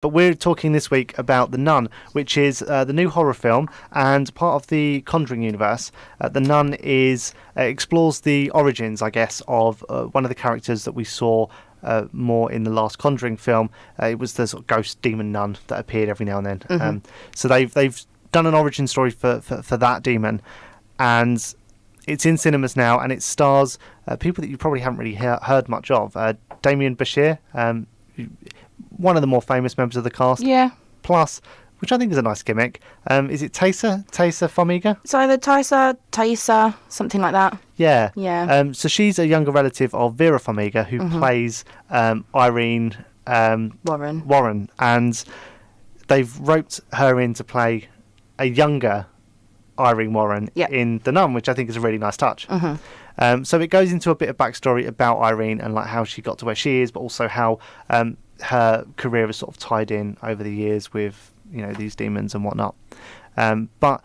But we're talking this week about The Nun, which is the new horror film and part of the Conjuring Universe. The Nun explores the origins, I guess, of one of the characters that we saw more in the last Conjuring film. It was the sort of ghost demon nun that appeared every now and then. Mm-hmm. So they've done an origin story for that demon, and it's in cinemas now, and it stars people that you probably haven't really heard much of. Damien Bashir, one of the more famous members of the cast. Yeah. Plus, which I think is a nice gimmick. Is it Taissa Farmiga? It's either Taissa, something like that. Yeah. Yeah. So she's a younger relative of Vera Farmiga, who plays Irene Warren, and they've roped her in to play a younger Irene Warren in The Nun, which I think is a really nice touch. So it goes into a bit of backstory about Irene and like how she got to where she is, but also how her career is sort of tied in over the years with these demons and whatnot. But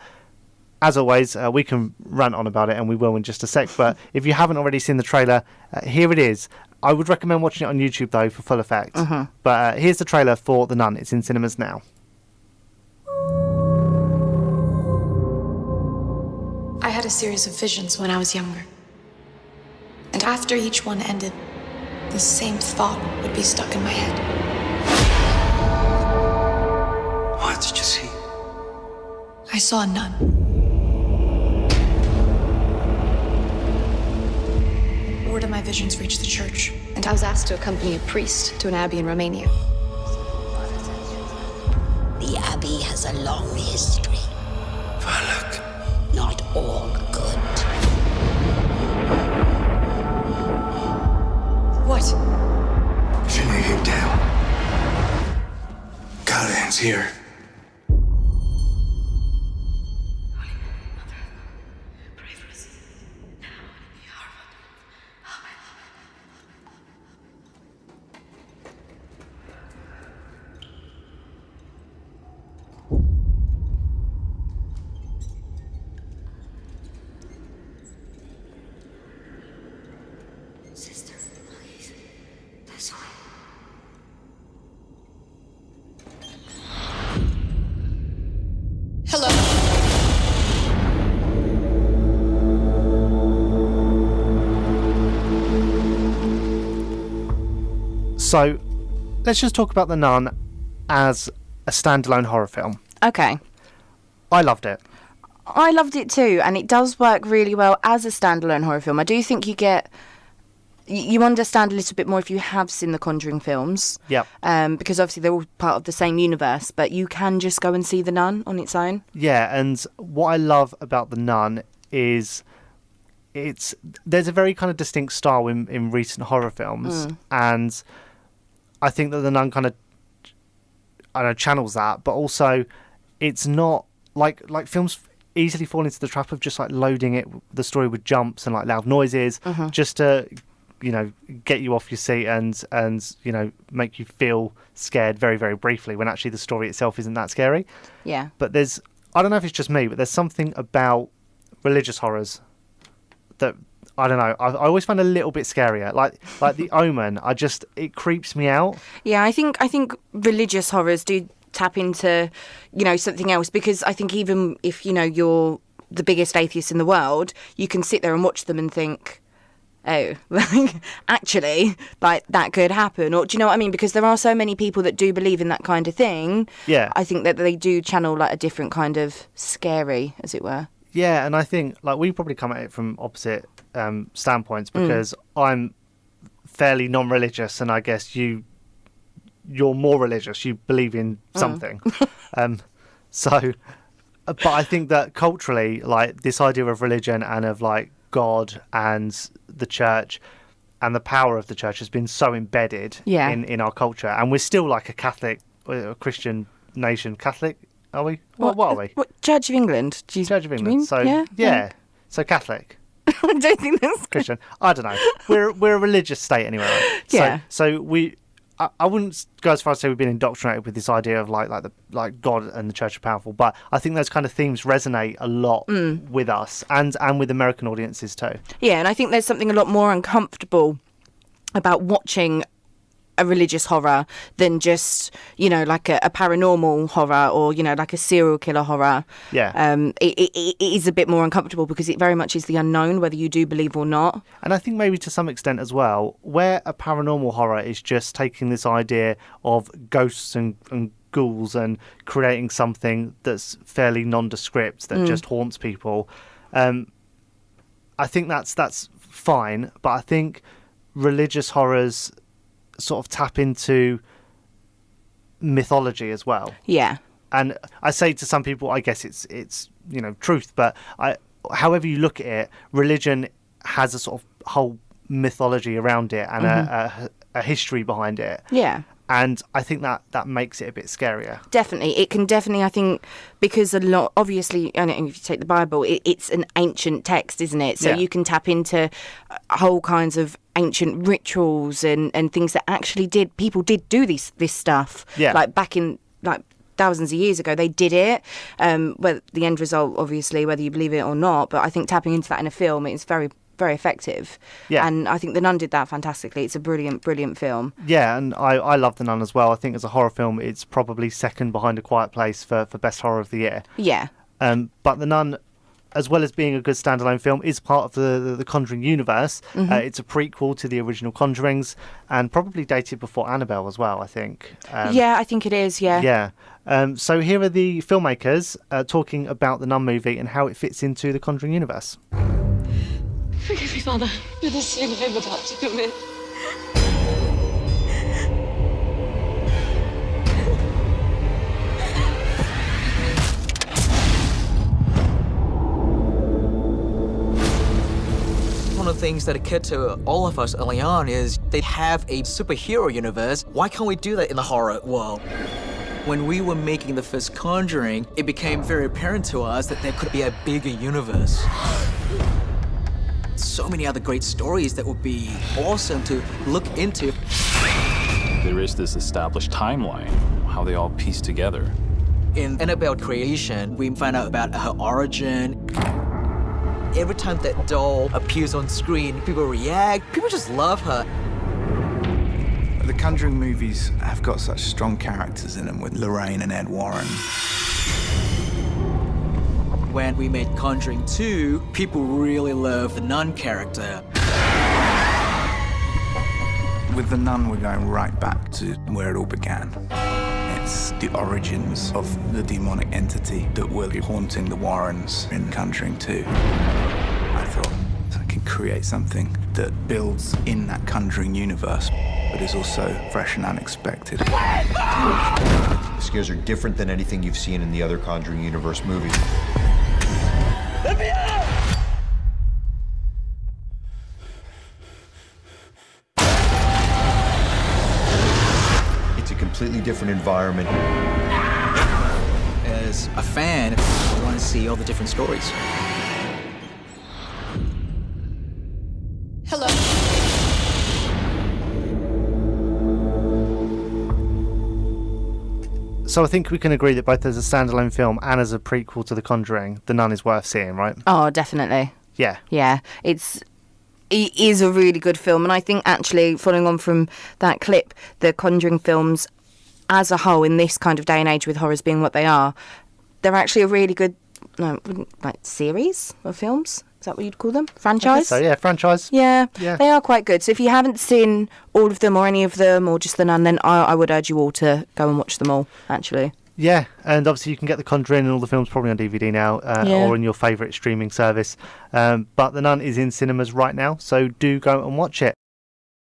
as always, we can rant on about it, and we will in just a sec. But if you haven't already seen the trailer, here it is. I would recommend watching it on YouTube though for full effect. But here's the trailer for The Nun. It's in cinemas now. I had a series of visions when I was younger. And after each one ended, the same thought would be stuck in my head. What did you see? I saw a nun. Word of my visions reached the church, and I was asked to accompany a priest to an abbey in Romania. The abbey has a long history. Valak. Not all good. What? Finley came down. Callahan's here. Pray for us now and in the hour of our death. Amen. Sister, please. This way. Hello. So let's just talk about The Nun as a standalone horror film. Okay. I loved it. I loved it too, and it does work really well as a standalone horror film. I do think you understand a little bit more if you have seen the Conjuring films. Yep. Because obviously they're all part of the same universe, but you can just go and see The Nun on its own. Yeah, and what I love about The Nun is there's a very kind of distinct style in recent horror films, and I think that The Nun kind of channels that, but also it's not like films easily fall into the trap of just like loading the story with jumps and like loud noises just to get you off your seat and make you feel scared very, very briefly when actually the story itself isn't that scary. Yeah. But I don't know if it's just me, but there's something about religious horrors that I don't know. I always find a little bit scarier. Like The Omen, it creeps me out. Yeah, I think religious horrors do tap into, something else, because I think even if, you're the biggest atheist in the world, you can sit there and watch them and think, oh, actually, that could happen. Or do you know what I mean? Because there are so many people that do believe in that kind of thing. Yeah. I think that they do channel like a different kind of scary, as it were. Yeah, and I think like we probably come at it from opposite standpoints, because I'm fairly non-religious, and I guess you're more religious. You believe in something. But I think that culturally, like this idea of religion and of like God and the church and the power of the church has been so embedded in our culture, and we're still like a Catholic, a Christian nation. Catholic, are we? What are we? What, Church of England? Church of England. Mean? So yeah. So Catholic. I don't think that's Christian. I don't know. We're a religious state anyway. Right? Yeah. So I wouldn't go as far as to say we've been indoctrinated with this idea of like God and the church are powerful, but I think those kind of themes resonate a lot with us and with American audiences too. Yeah, and I think there's something a lot more uncomfortable about watching a religious horror than just, you know, like a paranormal horror or, you know, like a serial killer horror. Yeah. It is a bit more uncomfortable because it very much is the unknown, whether you do believe or not. And I think maybe to some extent as well, where a paranormal horror is just taking this idea of ghosts and ghouls and creating something that's fairly nondescript that just haunts people. I think that's fine, but I think religious horrors sort of tap into mythology as well. Yeah. And I say to some people, I guess it's you know, truth, but however you look at it, religion has a sort of whole mythology around it and a history behind it. Yeah. And I think that makes it a bit scarier. Definitely. It can definitely, I think, because a lot, obviously, and if you take the Bible, it's an ancient text, isn't it? So you can tap into whole kinds of ancient rituals and things that actually people did do this stuff. Yeah. Like back in, like, thousands of years ago, they did it. But the end result, obviously, whether you believe it or not, but I think tapping into that in a film is very, very effective. Yeah. And I think The Nun did that fantastically. It's a brilliant, brilliant film. Yeah, and I love The Nun as well. I think as a horror film, it's probably second behind A Quiet Place for best horror of the year. Yeah. But The Nun, as well as being a good standalone film, is part of the Conjuring Universe. It's a prequel to the original Conjurings and probably dated before Annabelle as well, I think. Yeah, I think it is, yeah. Yeah. So here are the filmmakers talking about the Nun movie and how it fits into the Conjuring Universe. Forgive me, Father, for the sin I'm about to commit. One of the things that occurred to all of us early on is they have a superhero universe. Why can't we do that in the horror world? When we were making the first Conjuring, it became very apparent to us that there could be a bigger universe. So many other great stories that would be awesome to look into. There is this established timeline, how they all piece together. In Annabelle creation, we find out about her origin. Every time that doll appears on screen, people react. People just love her. The Conjuring movies have got such strong characters in them with Lorraine and Ed Warren. When we made Conjuring 2, people really loved the Nun character. With The Nun, we're going right back to where it all began. It's the origins of the demonic entity that will be haunting the Warrens in Conjuring 2. I thought I can create something that builds in that Conjuring universe, but is also fresh and unexpected. The scares are different than anything you've seen in the other Conjuring Universe movies. Let me out! It's a completely different environment. As a fan, I want to see all the different stories. Hello. So I think we can agree that both as a standalone film and as a prequel to The Conjuring, The Nun is worth seeing, right? Oh, definitely. Yeah. Yeah. It is a really good film. And I think actually, following on from that clip, the Conjuring films as a whole in this kind of day and age with horrors being what they are, they're actually a really good series of films. Is that what you'd call them? Franchise? So yeah, franchise. Yeah, Yeah. They are quite good. So if you haven't seen all of them or any of them or just The Nun, then I would urge you all to go and watch them all, actually. Yeah, and obviously you can get The Conjuring and all the films probably on DVD now or in your favourite streaming service. But The Nun is in cinemas right now, so do go and watch it.